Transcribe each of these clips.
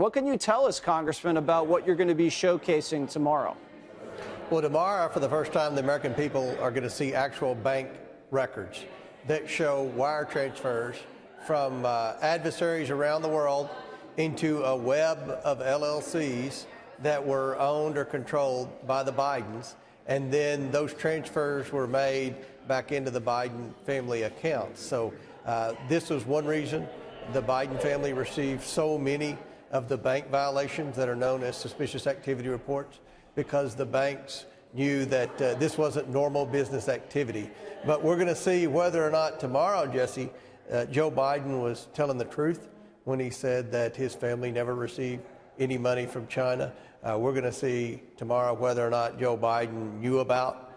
What can you tell us, Congressman, about what you're going to be showcasing tomorrow? Well, tomorrow, for the first time, the American people are going to see actual bank records that show wire transfers from adversaries around the world into a web of LLCs that were owned or controlled by the Bidens. And then those transfers were made back into the Biden family accounts. So this was one reason the Biden family received so many of the bank violations that are known as suspicious activity reports, because the banks knew that this wasn't normal business activity. But we're going to see whether or not tomorrow, Jesse, Joe Biden was telling the truth when he said that his family never received any money from China. We're going to see tomorrow whether or not Joe Biden knew about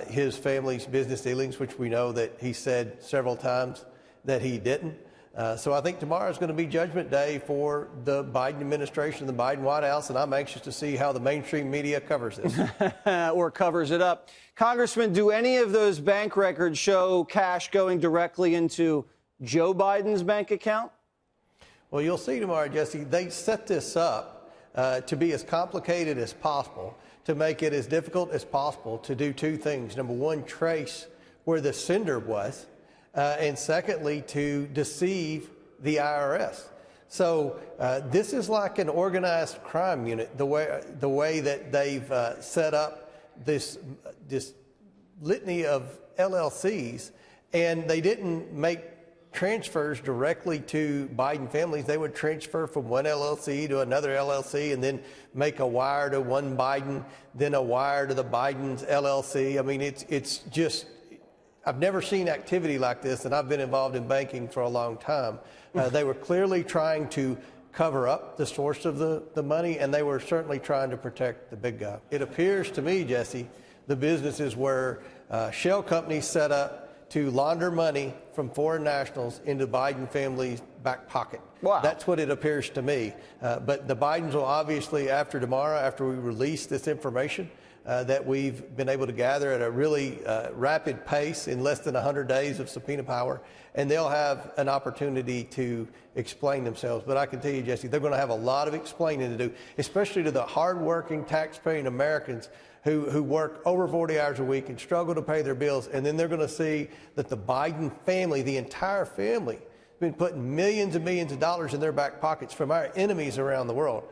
his family's business dealings, which we know that he said several times that he didn't. So I think tomorrow is going to be Judgment Day for the Biden administration, the Biden White House, and I'm anxious to see how the mainstream media covers this. Or covers it up. Congressman, do any of those bank records show cash going directly into Joe Biden's bank account? Well, you'll see tomorrow, Jesse, they set this up to be as complicated as possible, to make it as difficult as possible to do two things. Number one, trace where the sender was. And secondly, to deceive the IRS. So this is like an organized crime unit, the way that they've set up this litany of LLCs, and they didn't make transfers directly to Biden families. They would transfer from one LLC to another LLC and then make a wire to one Biden, then a wire to the Biden's LLC. I mean, it's just, I've never seen activity like this, and I've been involved in banking for a long time. They were clearly trying to cover up the source of the money, and they were certainly trying to protect the big guy. It appears to me, Jesse, the businesses were shell companies set up to launder money from foreign nationals into Biden family's back pocket. Wow. That's what it appears to me. But the Bidens will obviously, after tomorrow, after we release this information, that we've been able to gather at a really rapid pace in less than 100 days of subpoena power, and they'll have an opportunity to explain themselves. But I can tell you, Jesse, they're going to have a lot of explaining to do, especially to the hardworking, tax-paying Americans who work over 40 hours a week and struggle to pay their bills. And then they're going to see that the Biden family, the entire family, has been putting millions and millions of dollars in their back pockets from our enemies around the world.